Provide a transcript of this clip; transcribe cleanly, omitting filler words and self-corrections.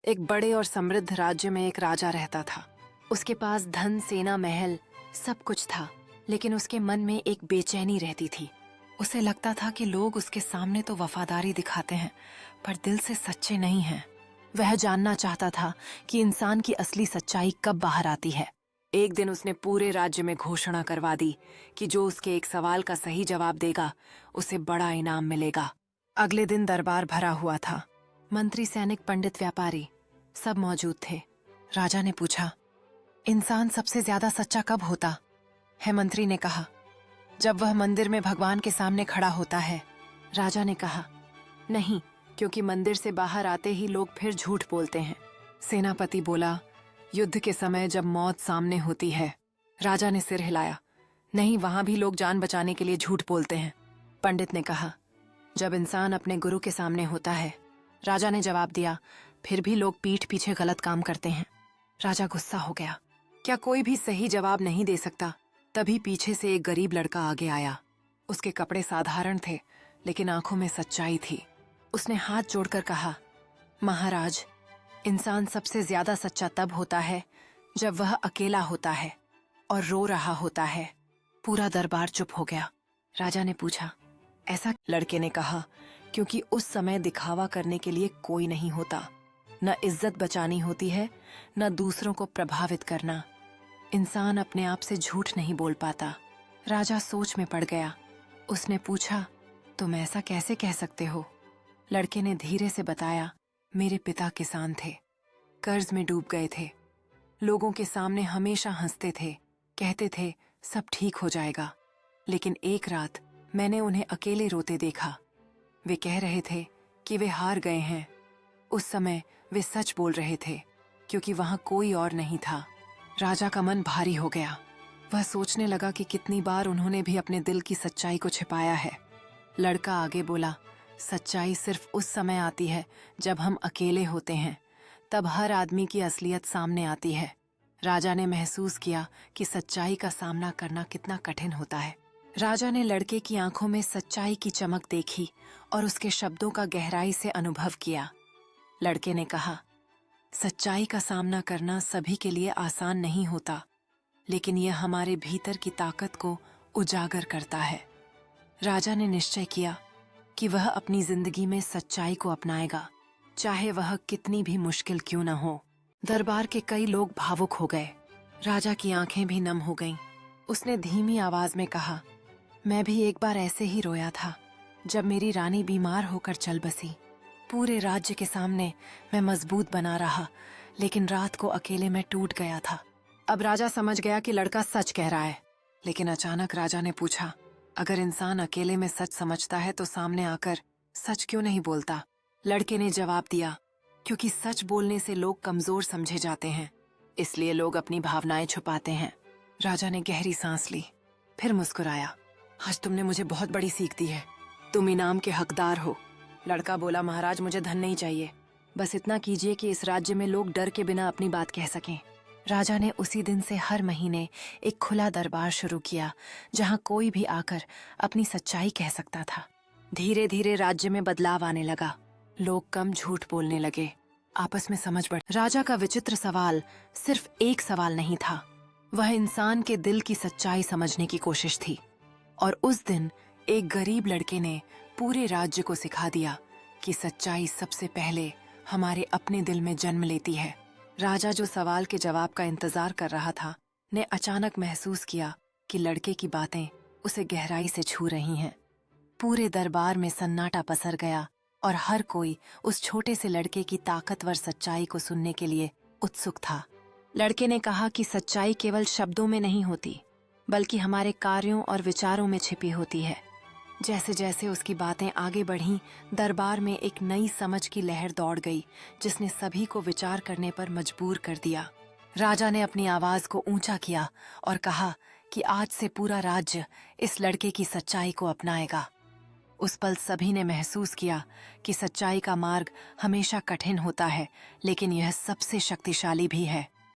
एक बड़े और समृद्ध राज्य में एक राजा रहता था। उसके पास धन, सेना, महल सब कुछ था, लेकिन उसके मन में एक बेचैनी रहती थी। उसे लगता था कि लोग उसके सामने तो वफादारी दिखाते हैं, पर दिल से सच्चे नहीं हैं। वह जानना चाहता था कि इंसान की असली सच्चाई कब बाहर आती है। एक दिन उसने पूरे राज्य में घोषणा करवा दी कि जो उसके एक सवाल का सही जवाब देगा, उसे बड़ा इनाम मिलेगा। अगले दिन दरबार भरा हुआ था। मंत्री, सैनिक, पंडित, व्यापारी सब मौजूद थे। राजा ने पूछा, इंसान सबसे ज्यादा सच्चा कब होता है? मंत्री ने कहा, जब वह मंदिर में भगवान के सामने खड़ा होता है। राजा ने कहा, नहीं, क्योंकि मंदिर से बाहर आते ही लोग फिर झूठ बोलते हैं। सेनापति बोला, युद्ध के समय जब मौत सामने होती है। राजा ने सिर हिलाया, नहीं, वहां भी लोग जान बचाने के लिए झूठ बोलते हैं। पंडित ने कहा, जब इंसान अपने गुरु के सामने होता है। राजा ने जवाब दिया, फिर भी लोग पीठ पीछे गलत काम करते हैं। राजा गुस्सा हो गया, क्या कोई भी सही जवाब नहीं दे सकता? तभी पीछे से एक गरीब लड़का आगे आया। उसके कपड़े साधारण थे, लेकिन आंखों में सच्चाई थी। उसने हाथ जोड़कर कहा, महाराज, इंसान सबसे ज्यादा सच्चा तब होता है जब वह अकेला होता है और रो रहा होता है। पूरा दरबार चुप हो गया। राजा ने पूछा, ऐसा? लड़के ने कहा, क्योंकि उस समय दिखावा करने के लिए कोई नहीं होता। न इज्जत बचानी होती है, न दूसरों को प्रभावित करना। इंसान अपने आप से झूठ नहीं बोल पाता। राजा सोच में पड़ गया। उसने पूछा, तुम ऐसा कैसे कह सकते हो? लड़के ने धीरे से बताया, मेरे पिता किसान थे, कर्ज में डूब गए थे। लोगों के सामने हमेशा हंसते थे, कहते थे सब ठीक हो जाएगा। लेकिन एक रात मैंने उन्हें अकेले रोते देखा। वे कह रहे थे कि वे हार गए हैं। उस समय वे सच बोल रहे थे, क्योंकि वहां कोई और नहीं था। राजा का मन भारी हो गया। वह सोचने लगा कि कितनी बार उन्होंने भी अपने दिल की सच्चाई को छिपाया है। लड़का आगे बोला, सच्चाई सिर्फ उस समय आती है जब हम अकेले होते हैं, तब हर आदमी की असलियत सामने आती है। राजा ने महसूस किया कि सच्चाई का सामना करना कितना कठिन होता है। राजा ने लड़के की आंखों में सच्चाई की चमक देखी और उसके शब्दों का गहराई से अनुभव किया। लड़के ने कहा, सच्चाई का सामना करना सभी के लिए आसान नहीं होता, लेकिन यह हमारे भीतर की ताकत को उजागर करता है। राजा ने निश्चय किया कि वह अपनी जिंदगी में सच्चाई को अपनाएगा, चाहे वह कितनी भी मुश्किल क्यों न हो। दरबार के कई लोग भावुक हो गए। राजा की आंखें भी नम हो गईं। उसने धीमी आवाज में कहा, मैं भी एक बार ऐसे ही रोया था, जब मेरी रानी बीमार होकर चल बसी। पूरे राज्य के सामने मैं मजबूत बना रहा, लेकिन रात को अकेले मैं टूट गया था। अब राजा समझ गया कि लड़का सच कह रहा है, लेकिन अचानक राजा ने पूछा, अगर इंसान अकेले में सच समझता है तो सामने आकर सच क्यों नहीं बोलता? लड़के ने जवाब दिया, क्योंकि सच बोलने से लोग कमजोर समझे जाते हैं, इसलिए लोग अपनी भावनाएं छुपाते हैं। राजा ने गहरी सांस ली, फिर मुस्कुराया, आज तुमने मुझे बहुत बड़ी सीख दी है। तुम इनाम के हकदार हो। लड़का बोला, महाराज, मुझे धन नहीं चाहिए, बस इतना कीजिए कि इस राज्य में लोग डर के बिना अपनी बात कह सकें। राजा ने उसी दिन से हर महीने एक खुला दरबार शुरू किया, जहां कोई भी आकर अपनी सच्चाई कह सकता था। धीरे धीरे राज्य में बदलाव आने लगा। लोग कम झूठ बोलने लगे, आपस में समझ बढ़। राजा का विचित्र सवाल सिर्फ एक सवाल नहीं था, वह इंसान के दिल की सच्चाई समझने की कोशिश थी। और उस दिन एक गरीब लड़के ने पूरे राज्य को सिखा दिया कि सच्चाई सबसे पहले हमारे अपने दिल में जन्म लेती है। राजा, जो सवाल के जवाब का इंतजार कर रहा था, ने अचानक महसूस किया कि लड़के की बातें उसे गहराई से छू रही हैं। पूरे दरबार में सन्नाटा पसर गया और हर कोई उस छोटे से लड़के की ताकतवर सच्चाई को सुनने के लिए उत्सुक था। लड़के ने कहा कि सच्चाई केवल शब्दों में नहीं होती, बल्कि हमारे कार्यों और विचारों में छिपी होती है। जैसे जैसे उसकी बातें आगे बढ़ीं, दरबार में एक नई समझ की लहर दौड़ गई, जिसने सभी को विचार करने पर मजबूर कर दिया। राजा ने अपनी आवाज को ऊंचा किया और कहा कि आज से पूरा राज्य इस लड़के की सच्चाई को अपनाएगा। उस पल सभी ने महसूस किया कि सच्चाई का मार्ग हमेशा कठिन होता है, लेकिन यह सबसे शक्तिशाली भी है।